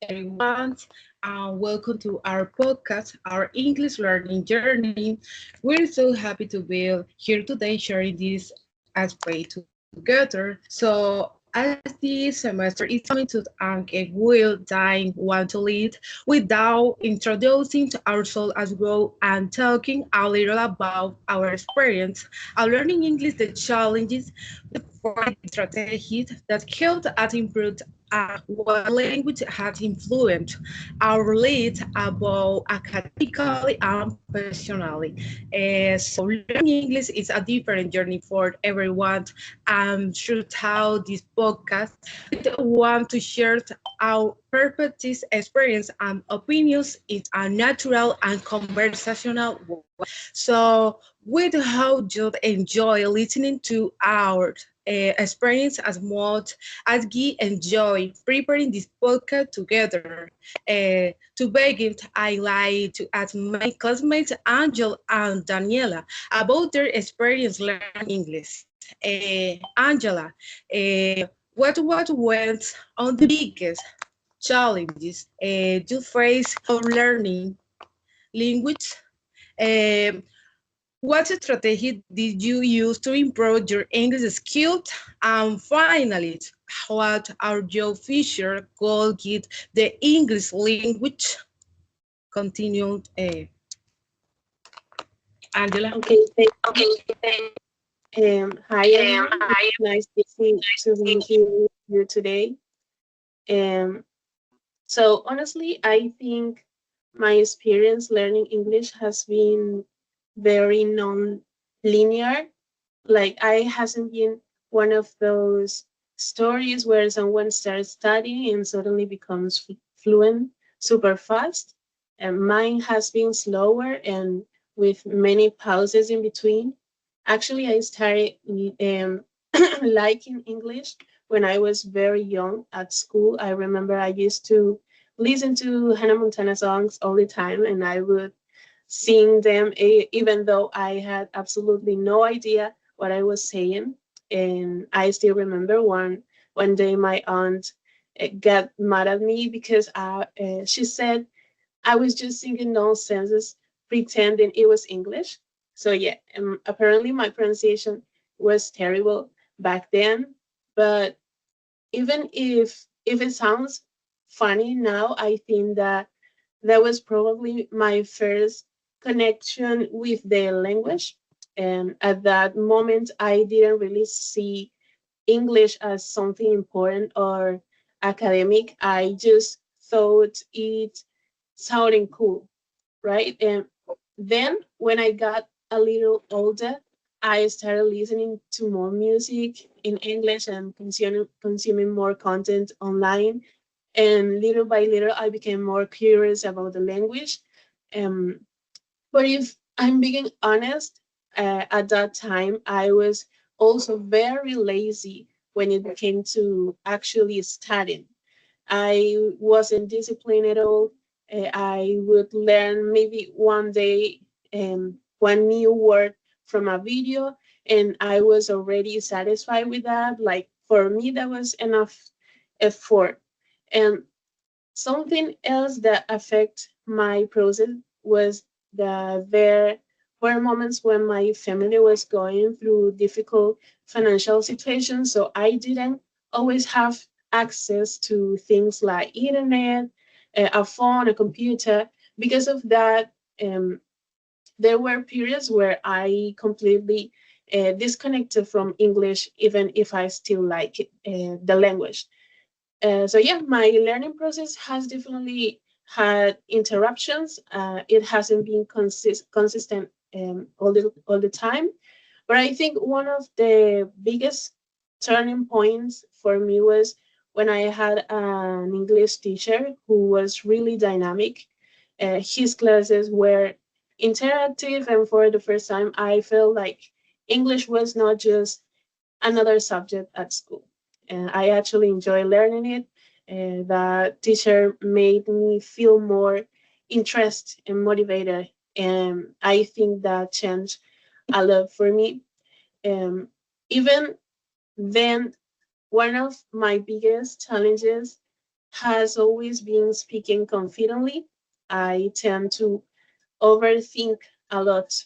everyone, and welcome to our podcast, our English learning journey. We're so happy to be here today sharing this as way together. So, as this semester is coming to an end, we'll dive want to lead without introducing to ourselves as well and talking a little about our experience, our learning English, the challenges, the strategies that helped us improve what language has influenced our lead about academically and professionally. So learning English is a different journey for everyone. Throughout this podcast, we want to share our perspectives, experience, and opinions in a natural and conversational way. So we hope you enjoy listening to our experience as much as we enjoy preparing this podcast together. To begin, I like to ask my classmates Angel and Daniela about their experience learning English. Angela, what went on the biggest challenges you face of learning language? Um, what strategy did you use to improve your English skills? And finally, what are your future goals with the English language? Continued, Angela. Okay, thank hi everyone. It's nice to be here with you today. Um, so honestly, I think my experience learning English has been very non-linear. Like I hasn't been one of those stories where someone starts studying and suddenly becomes fluent super fast. And mine has been slower and with many pauses in between. Actually, I started liking English when I was very young at school. I remember I used to listen to Hannah Montana songs all the time, and I would sing them even though I had absolutely no idea what I was saying. And I still remember one day my aunt got mad at me because she said I was just singing nonsense, pretending it was English. So yeah, apparently my pronunciation was terrible back then. But even if it sounds funny now, I think that that was probably my first connection with the language. And at that moment, I didn't really see English as something important or academic. I just thought it sounding cool, right? And then when I got a little older, I started listening to more music in English and consuming more content online. And little by little, I became more curious about the language. Um, but if I'm being honest, at that time, I was also very lazy when it came to actually studying. I wasn't disciplined at all. I would learn maybe one day one new word from a video, and I was already satisfied with that. Like for me, that was enough effort. And something else that affect my process was that there were moments when my family was going through difficult financial situations, so I didn't always have access to things like internet, a phone, a computer. Because of that, there were periods where I completely disconnected from English, even if I still like the language. So yeah, my learning process has definitely had interruptions. It hasn't been consistent all the time, but I think one of the biggest turning points for me was when I had an English teacher who was really dynamic. His classes were interactive, and for the first time, I felt like English was not just another subject at school. And I actually enjoy learning it. The teacher made me feel more interested and motivated. And I think that changed a lot for me. Um, Even then, one of my biggest challenges has always been speaking confidently. I tend to overthink a lot.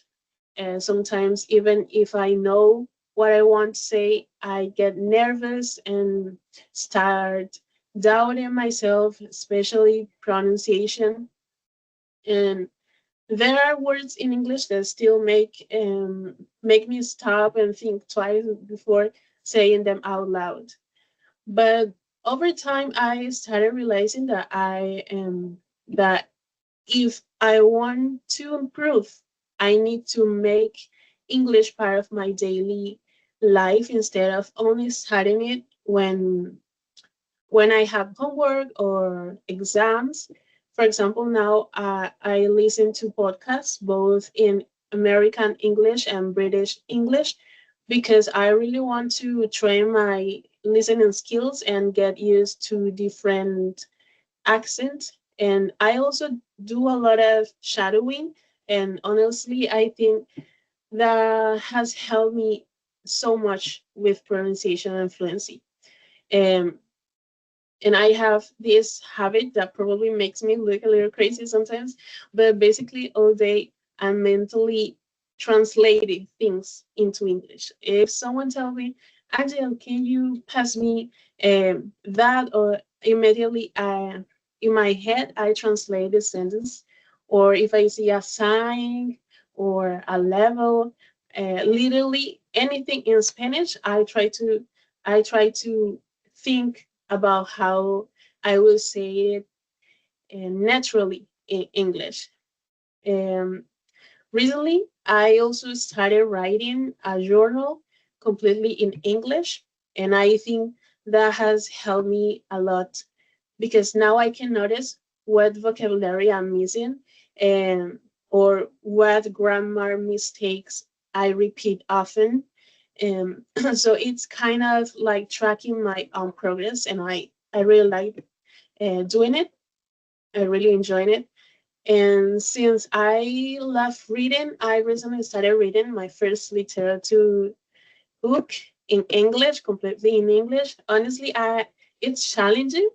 And sometimes, even if I know what I want to say, I get nervous and start doubting myself, especially pronunciation. And there are words in English that still make me stop and think twice before saying them out loud. But over time, I started realizing that I am that if I want to improve, I need to make English part of my daily life instead of only studying it when I have homework or exams. For example, now I listen to podcasts both in American English and British English because I really want to train my listening skills and get used to different accents. And I also do a lot of shadowing. And honestly, I think that has helped me so much with pronunciation and fluency. Um, and I have this habit that probably makes me look a little crazy sometimes, but basically all day I'm mentally translating things into English. If someone tells me, Angel, can you pass me that, or immediately in my head I translate the sentence, or if I see a sign or a level, literally anything in Spanish, I try to think about how I will say it naturally in English. Um, Recently, I also started writing a journal completely in English, and I think that has helped me a lot because now I can notice what vocabulary I'm missing and or what grammar mistakes I repeat often. So it's kind of like tracking my own progress, and I really like doing it. I really enjoying it. And since I love reading, I recently started reading my first literature book in English, completely in English. Honestly, I it's challenging.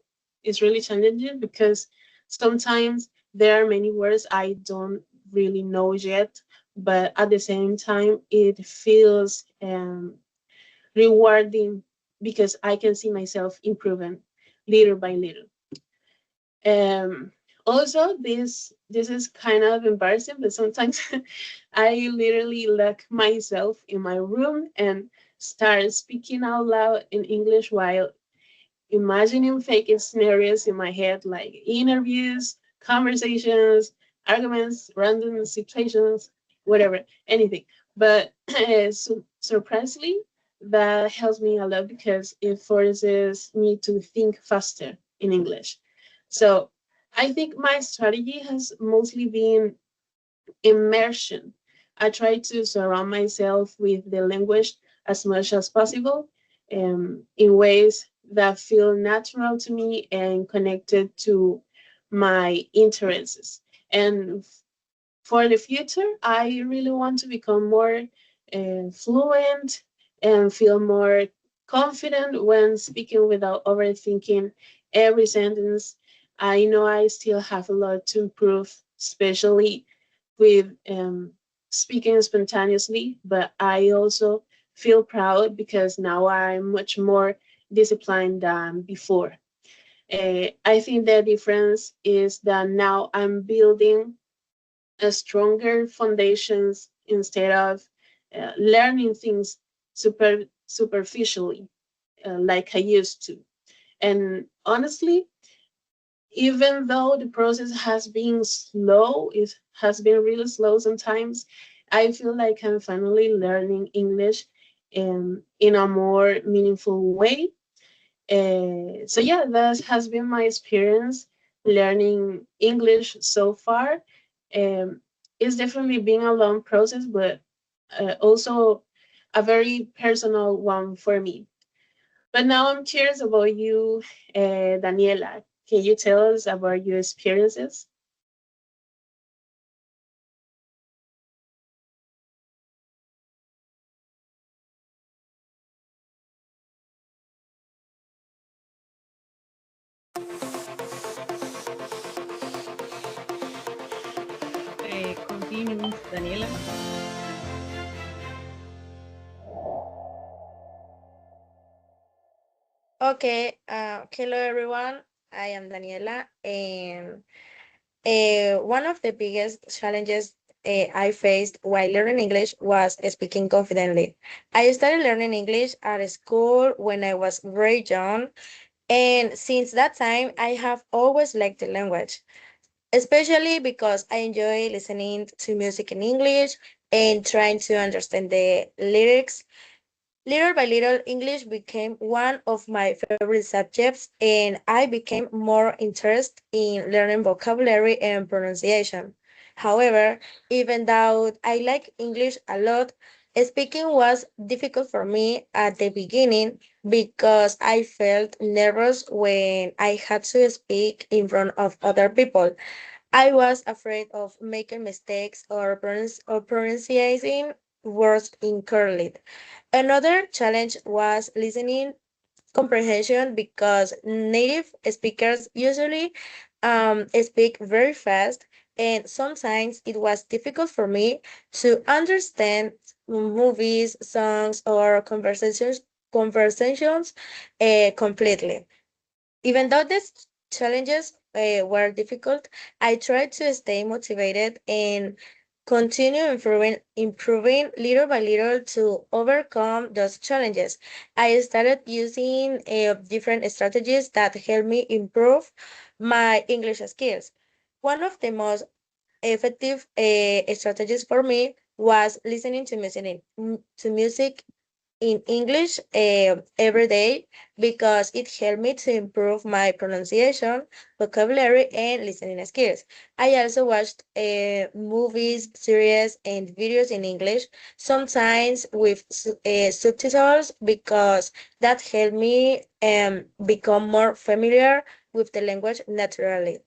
It's really challenging because sometimes there are many words I don't really know yet, but at the same time, it feels rewarding because I can see myself improving little by little. Um, Also, this is kind of embarrassing, but sometimes I literally lock myself in my room and start speaking out loud in English while imagining fake scenarios in my head, like interviews, conversations, arguments, random situations, whatever, anything. But surprisingly, that helps me a lot because it forces me to think faster in English. So I think my strategy has mostly been immersion. I try to surround myself with the language as much as possible in ways that feel natural to me and connected to my interests. And for the future, I really want to become more fluent and feel more confident when speaking without overthinking every sentence. I know I still have a lot to improve, especially with speaking spontaneously, but I also feel proud because now I'm much more disciplined than before. I think the difference is that now I'm building a stronger foundations instead of learning things superficially like I used to. And honestly, even though the process has been slow, it has been really slow sometimes, I feel like I'm finally learning English in a more meaningful way. So yeah, that has been my experience learning English so far. Um, it's definitely been a long process, but also a very personal one for me. But now I'm curious about you, Daniela. Can you tell us about your experiences? Daniela. Okay, hello everyone. I am Daniela, and one of the biggest challenges I faced while learning English was speaking confidently. I started learning English at school when I was very young, and since that time, I have always liked the language, especially because I enjoy listening to music in English and trying to understand the lyrics. Little by little, English became one of my favorite subjects, and I became more interested in learning vocabulary and pronunciation. However, even though I like English a lot, speaking was difficult for me at the beginning because I felt nervous when I had to speak in front of other people. I was afraid of making mistakes or, pronouncing words incorrectly. Another challenge was listening comprehension because native speakers usually speak very fast, and sometimes it was difficult for me to understand movies, songs, or conversations completely. Even though these challenges were difficult, I tried to stay motivated and continue improving little by little to overcome those challenges. I started using different strategies that helped me improve my English skills. One of the most effective strategies for me was listening to music in English every day because it helped me to improve my pronunciation, vocabulary, and listening skills. I also watched movies, series, and videos in English, sometimes with subtitles, because that helped me become more familiar with the language naturally.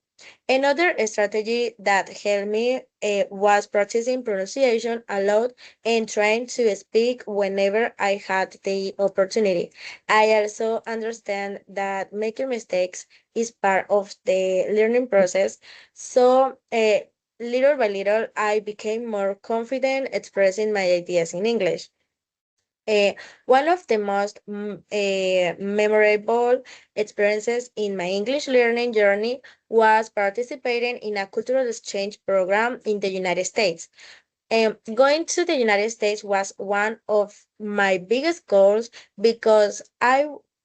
Another strategy that helped me was practicing pronunciation aloud and trying to speak whenever I had the opportunity. I also understand that making mistakes is part of the learning process. So, little by little, I became more confident expressing my ideas in English. Uh, One of the most memorable experiences in my English learning journey was participating in a cultural exchange program in the United States. Going to the United States was one of my biggest goals because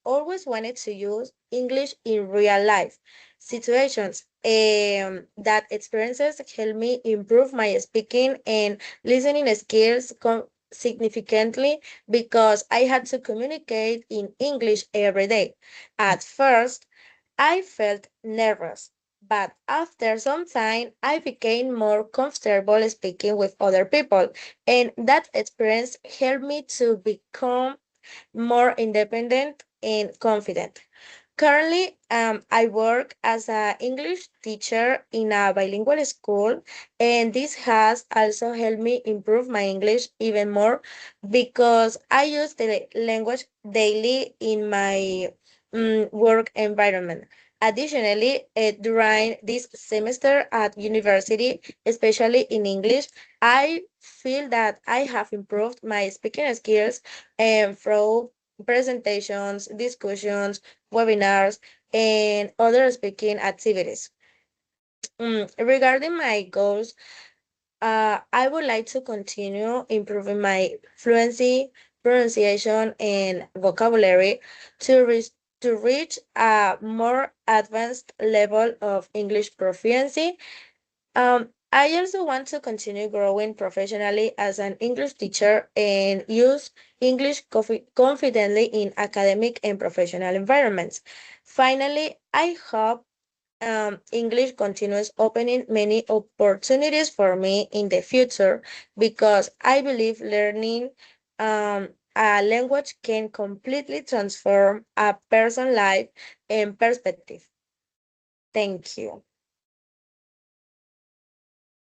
always wanted to use English in real life situations. That experiences helped me improve my speaking and listening skills significantly because I had to communicate in English every day. At first, I felt nervous, but after some time, I became more comfortable speaking with other people, and that experience helped me to become more independent and confident. Currently, I work as an English teacher in a bilingual school, and this has also helped me improve my English even more because I use the language daily in my work environment. Additionally, during this semester at university, especially in English, I feel that I have improved my speaking skills through presentations, discussions, webinars, and other speaking activities. Regarding my goals, I would like to continue improving my fluency, pronunciation, and vocabulary to reach a more advanced level of English proficiency. I also want to continue growing professionally as an English teacher and use English confidently in academic and professional environments. Finally, I hope English continues opening many opportunities for me in the future because I believe learning a language can completely transform a person's life and perspective. Thank you.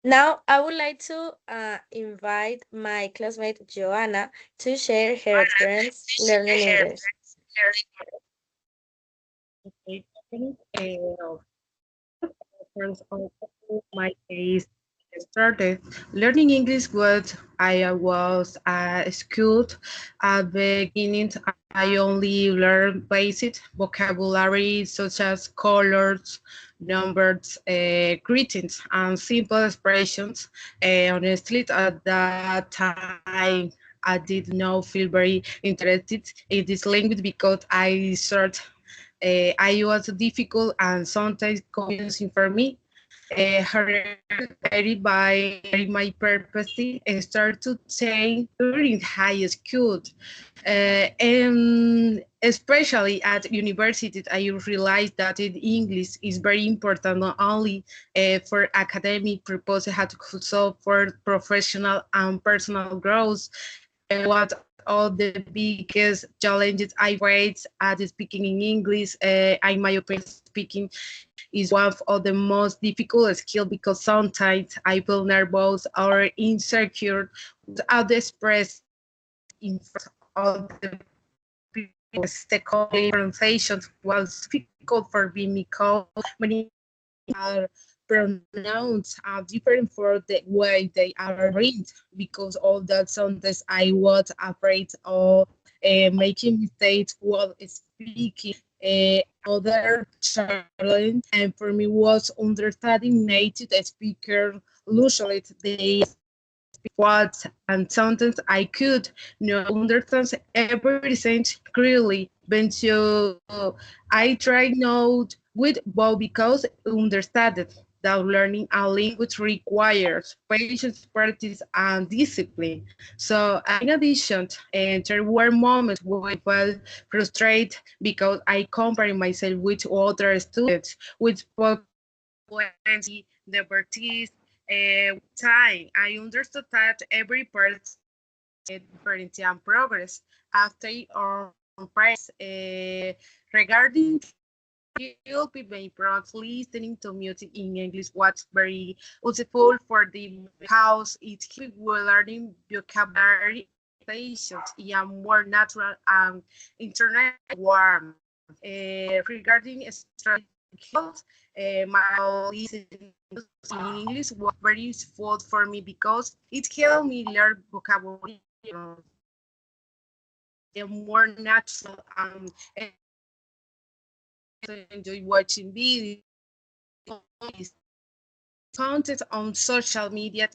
Now, I would like to invite my classmate Joanna to share her experience learning English. Okay, I think first of all, my case. Started learning English what I was at school. At the beginning, I only learned basic vocabulary such as colors, numbers, greetings, and simple expressions. Honestly, at that time, I did not feel very interested in this language because I thought I was difficult and sometimes confusing for me. However, guided by my purpose, I started to take during high school. And especially at university, I realized that in English is very important not only for academic purposes, but also for professional and personal growth. What all the biggest challenges I face at speaking in English, in my opinion, speaking is one of the most difficult skills because sometimes I feel nervous or insecure without expressing myself in front of the people. Secondly, pronunciation was difficult for me because many words are pronounced are different for the way they are read. Because all that sometimes I was afraid of making mistakes while speaking. Another challenge and for me was understanding native speakers. Usually they what and sometimes I could not understand everything clearly. But so I tried not with both because understand it that learning a language requires patience, practice, and discipline. So, in addition, and there were moments where I felt frustrated because I compared myself with other students, which spoke fluency, the expertise, time. I understood that every person different and progress after on price regarding will be very proud listening to music in English was very useful for the house it will learning vocabulary expectations in a more natural and internet warm. Regarding strategic health, my listening in English was very useful for me because it helped me learn vocabulary more natural and enjoy watching videos, content on social media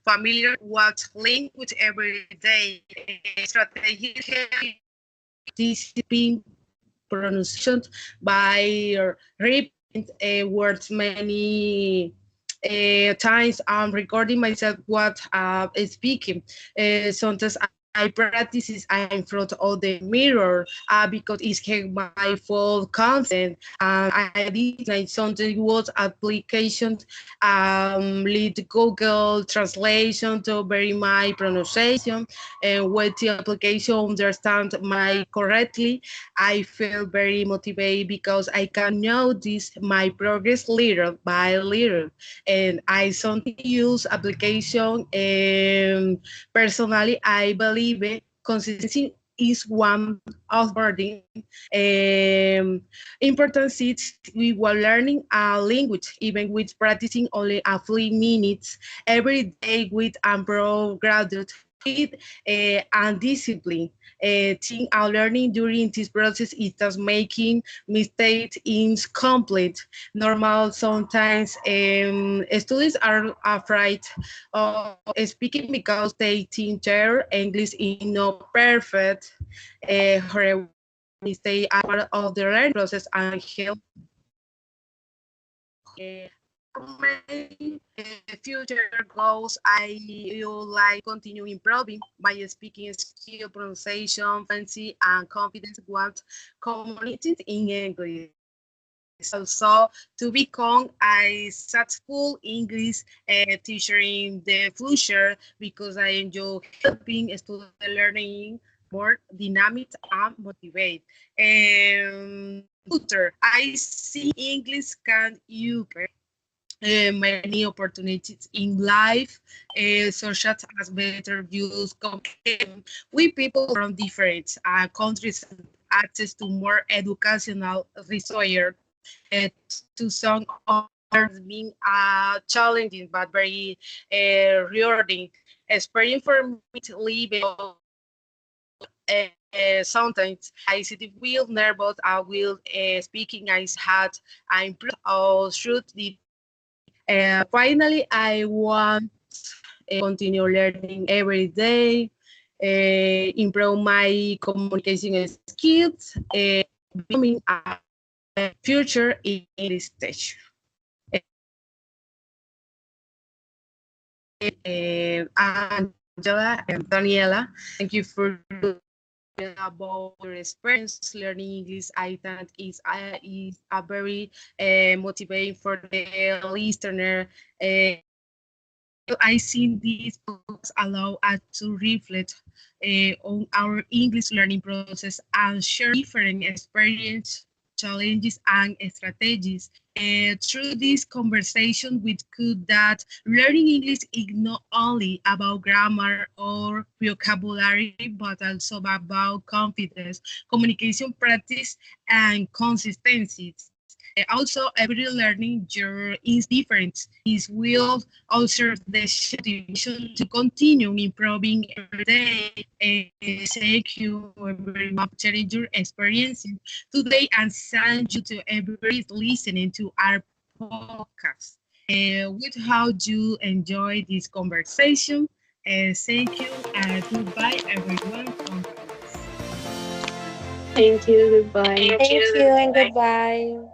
familiar with language every day. Strategy discipline pronunciation by repeating words many times. I'm recording myself what speaking. Sometimes I practice it in front of the mirror because it's my full consent. And I did like sometimes was applications lead Google translation to vary my pronunciation and when the application understand my correctly I feel very motivated because I can notice my progress little by little. And I sometimes use application. Personally, I believe consistency is one of boarding important seats we were learning a language even with practicing only a few minutes every day with improve graduate fit and discipline. Think our learning during this process is just making mistakes incomplete. Normal sometimes students are afraid of speaking because they think their English is not perfect. However, mistakes are part of the learning process and help my future goals, I would like continue improving my speaking skill, pronunciation, fluency, and confidence with communities in English. Also, to become a successful English teacher in the future because I enjoy helping students learning more dynamic and motivate. Future, I see English can you many opportunities in life, such as better views, communication with people from different countries, and access to more educational resources to some of has been challenging but very rewarding experience for me to live sometimes I sit will nervous I will speaking I had I improve or should the finally I want continue learning every day, improve my communication skills, becoming a future in this stage. Angela and Daniela, thank you for about your experience learning English. I think is a very motivating for the listener. I think these podcasts allow us to reflect on our English learning process and share different experience, challenges, and strategies. Through this conversation, we could that learning English is not only about grammar or vocabulary, but also about confidence, communication practice, and consistency. Also, every learning journey is different. This will also the motivation to continue improving every day. Thank you very much for sharing your experiences today and thank you to everybody listening to our podcast. With how you enjoy this conversation. Thank you and goodbye everyone. Thank you. Goodbye. Thank you and goodbye.